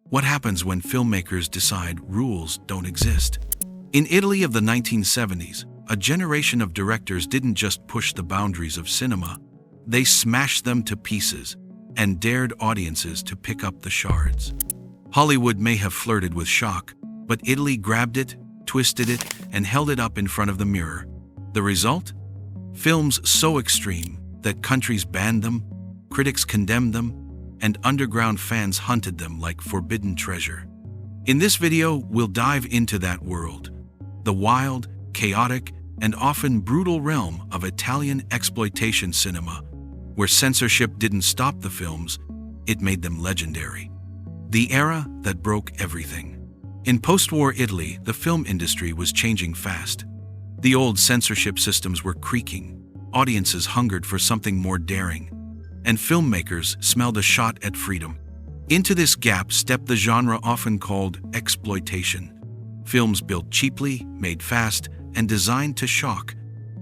What happens when filmmakers decide rules don't exist? In Italy of the 1970s, a generation of directors didn't just push the boundaries of cinema, they smashed them to pieces and dared audiences to pick up the shards. Hollywood may have flirted with shock, but Italy grabbed it, twisted it, and held it up in front of the mirror. The result? Films so extreme that countries banned them, critics condemned them, and underground fans hunted them like forbidden treasure. In this video, we'll dive into that world, the wild, chaotic, and often brutal realm of Italian exploitation cinema, where censorship didn't stop the films, it made them legendary. The era that broke everything. In post-war Italy, the film industry was changing fast. The old censorship systems were creaking, audiences hungered for something more daring, and filmmakers smelled a shot at freedom. Into this gap stepped the genre often called exploitation. Films built cheaply, made fast, and designed to shock.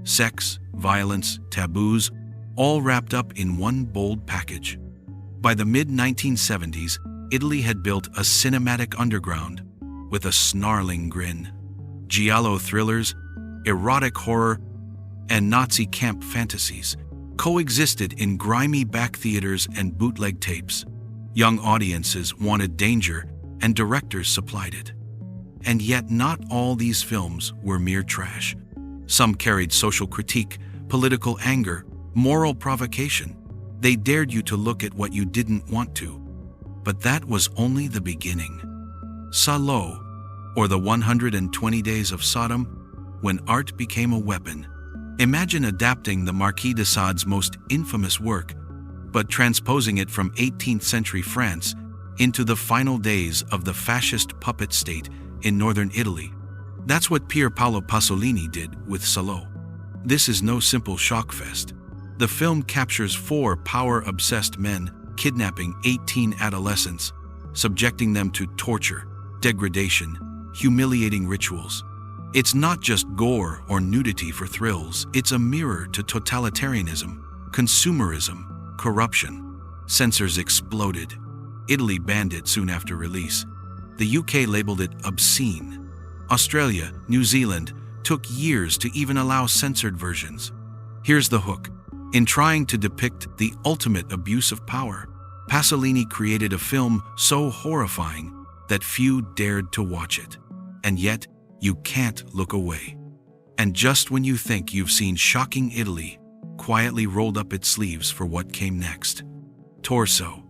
Sex, violence, taboos, all wrapped up in one bold package. By the mid-1970s, Italy had built a cinematic underground with a snarling grin. Giallo thrillers, erotic horror, and Nazi camp fantasies coexisted in grimy back theaters and bootleg tapes. Young audiences wanted danger, and directors supplied it. And yet not all these films were mere trash. Some carried social critique, political anger, moral provocation. They dared you to look at what you didn't want to. But that was only the beginning. Salo, or the 120 Days of Sodom, when art became a weapon. Imagine adapting the Marquis de Sade's most infamous work, but transposing it from 18th century France into the final days of the fascist puppet state in northern Italy. That's what Pier Paolo Pasolini did with Salo. This is no simple shock fest. The film captures 4 power-obsessed men kidnapping 18 adolescents, subjecting them to torture, degradation, humiliating rituals. It's not just gore or nudity for thrills, it's a mirror to totalitarianism, consumerism, corruption. Censors exploded. Italy banned it soon after release. The UK labeled it obscene. Australia, New Zealand took years to even allow censored versions. Here's the hook. In trying to depict the ultimate abuse of power, Pasolini created a film so horrifying that few dared to watch it. And yet, you can't look away. And just when you think you've seen shocking Italy, quietly rolled up its sleeves for what came next. Torso,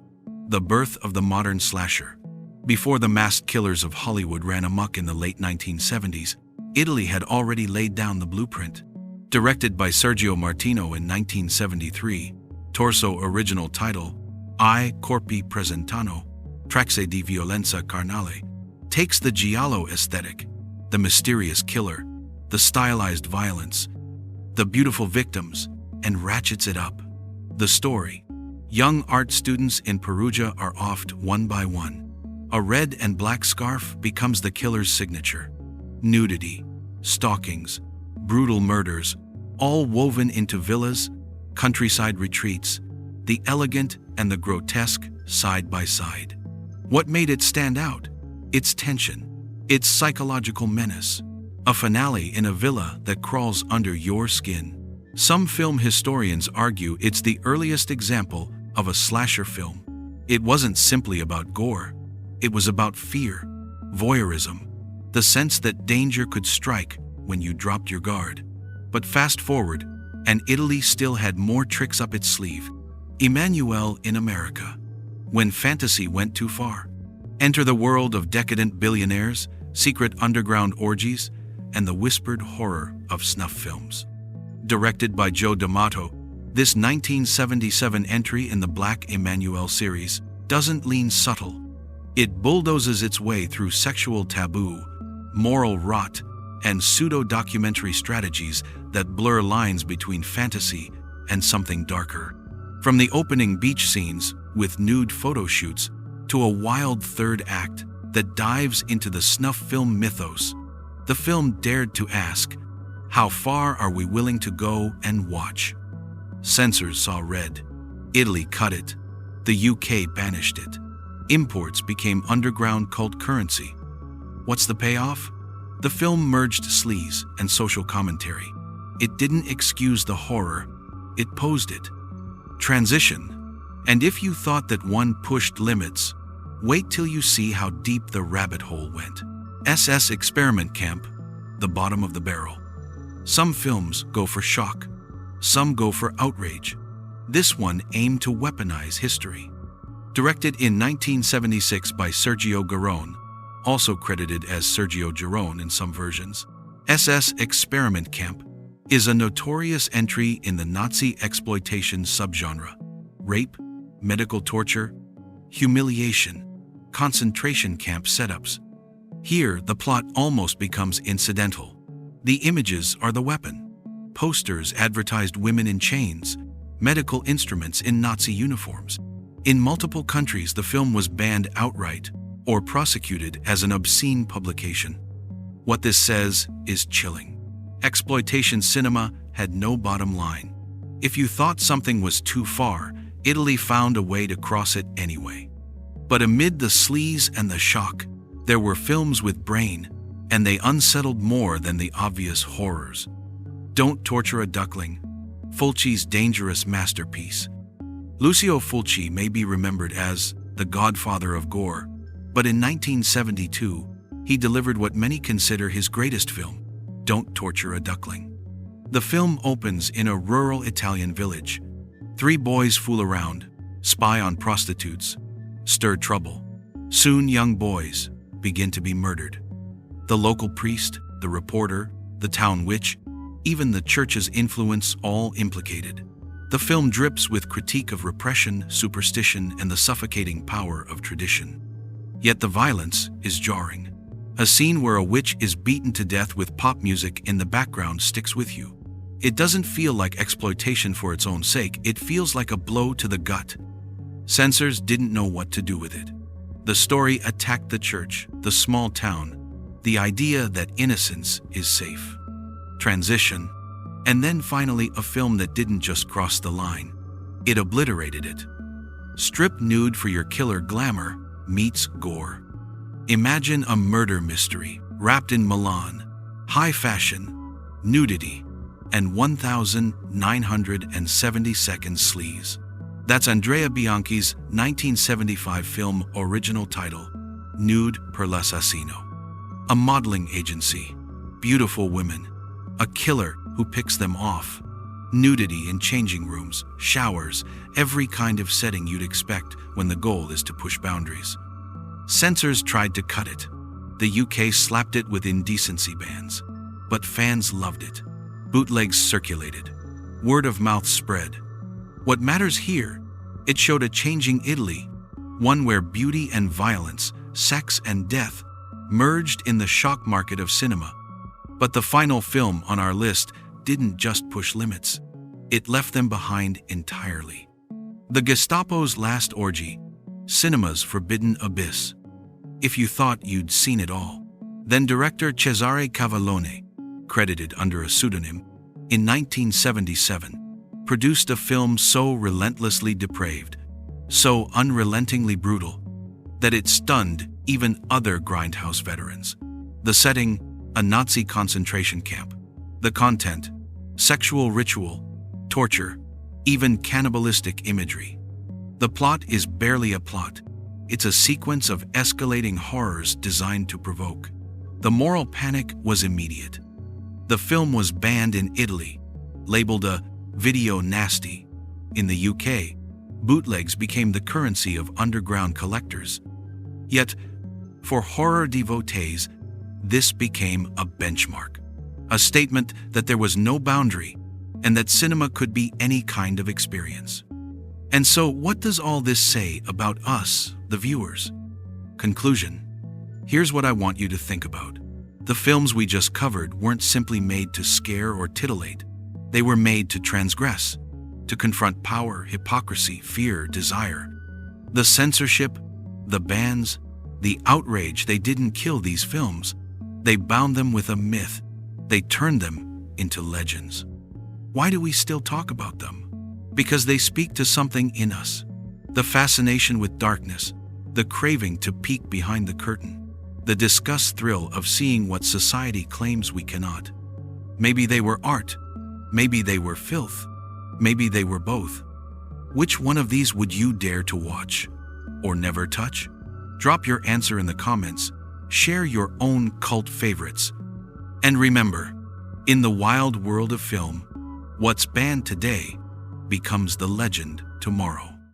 the birth of the modern slasher. Before the masked killers of Hollywood ran amok in the late 1970s, Italy had already laid down the blueprint. Directed by Sergio Martino in 1973, Torso, original title, I Corpi Presentano, Tracce di Violenza Carnale, takes the giallo aesthetic, the mysterious killer, the stylized violence, the beautiful victims, and ratchets it up. The story. Young art students in Perugia are offed one by one. A red and black scarf becomes the killer's signature. Nudity, stalkings, brutal murders, all woven into villas, countryside retreats, the elegant and the grotesque side by side. What made it stand out? Its tension, its psychological menace. A finale in a villa that crawls under your skin. Some film historians argue it's the earliest example of a slasher film. It wasn't simply about gore. It was about fear, voyeurism, the sense that danger could strike when you dropped your guard. But fast forward, and Italy still had more tricks up its sleeve. Emmanuel in America. When fantasy went too far. Enter the world of decadent billionaires, secret underground orgies, and the whispered horror of snuff films. Directed by Joe D'Amato, this 1977 entry in the Black Emmanuel series doesn't lean subtle. It bulldozes its way through sexual taboo, moral rot, and pseudo-documentary strategies that blur lines between fantasy and something darker. From the opening beach scenes with nude photo shoots to a wild third act that dives into the snuff film mythos, the film dared to ask, how far are we willing to go and watch? Censors saw red. Italy cut it. The UK banished it. Imports became underground cult currency. What's the payoff? The film merged sleaze and social commentary. It didn't excuse the horror, it posed it. Transition. And if you thought that one pushed limits, wait till you see how deep the rabbit hole went. SS Experiment Camp, the bottom of the barrel. Some films go for shock, some go for outrage. This one aimed to weaponize history. Directed in 1976 by Sergio Garone, also credited as Sergio Girone in some versions, SS Experiment Camp is a notorious entry in the Nazi exploitation subgenre. Rape, medical torture, humiliation, concentration camp setups. Here, the plot almost becomes incidental. The images are the weapon. Posters advertised women in chains, medical instruments in Nazi uniforms. In multiple countries, the film was banned outright or prosecuted as an obscene publication. What this says is chilling. Exploitation cinema had no bottom line. If you thought something was too far, Italy found a way to cross it anyway. But amid the sleaze and the shock, there were films with brain, and they unsettled more than the obvious horrors. Don't Torture a Duckling, Fulci's dangerous masterpiece. Lucio Fulci may be remembered as the godfather of gore, but in 1972, he delivered what many consider his greatest film, Don't Torture a Duckling. The film opens in a rural Italian village. 3 boys fool around, spy on prostitutes, stir trouble. Soon young boys begin to be murdered. The local priest, the reporter, the town witch, even the church's influence, all implicated. The film drips with critique of repression, superstition, and the suffocating power of tradition. Yet the violence is jarring. A scene where a witch is beaten to death with pop music in the background sticks with you. It doesn't feel like exploitation for its own sake, it feels like a blow to the gut. Censors didn't know what to do with it. The story attacked the church, the small town, the idea that innocence is safe. Transition. And then finally a film that didn't just cross the line, it obliterated it. Strip nude for your killer glamour meets gore. Imagine a murder mystery wrapped in Milan, high fashion, nudity, and 1,970-second sleaze. That's Andrea Bianchi's 1975 film original title, Nude per l'Assassino. A modeling agency, beautiful women, a killer who picks them off. Nudity in changing rooms, showers, every kind of setting you'd expect when the goal is to push boundaries. Censors tried to cut it. The UK slapped it with indecency bans. But fans loved it. Bootlegs circulated. Word of mouth spread. What matters here, it showed a changing Italy, one where beauty and violence, sex and death, merged in the shock market of cinema. But the final film on our list didn't just push limits. It left them behind entirely. The Gestapo's Last Orgy, cinema's forbidden abyss. If you thought you'd seen it all, then director Cesare Cavallone, credited under a pseudonym, in 1977, produced a film so relentlessly depraved, so unrelentingly brutal, that it stunned even other grindhouse veterans. The setting, a Nazi concentration camp. The content, sexual ritual, torture, even cannibalistic imagery. The plot is barely a plot. It's a sequence of escalating horrors designed to provoke. The moral panic was immediate. The film was banned in Italy, labeled a video nasty. In the UK, bootlegs became the currency of underground collectors. Yet, for horror devotees, this became a benchmark, a statement that there was no boundary and that cinema could be any kind of experience. And so, what does all this say about us, the viewers? Conclusion. Here's what I want you to think about. The films we just covered weren't simply made to scare or titillate. They were made to transgress, to confront power, hypocrisy, fear, desire. The censorship, the bans, the outrage, they didn't kill these films. They bound them with a myth. They turned them into legends. Why do we still talk about them? Because they speak to something in us. The fascination with darkness, the craving to peek behind the curtain, the disgust thrill of seeing what society claims we cannot. Maybe they were art, maybe they were filth, maybe they were both. Which one of these would you dare to watch or never touch? Drop your answer in the comments, share your own cult favorites. And remember, in the wild world of film, what's banned today becomes the legend tomorrow.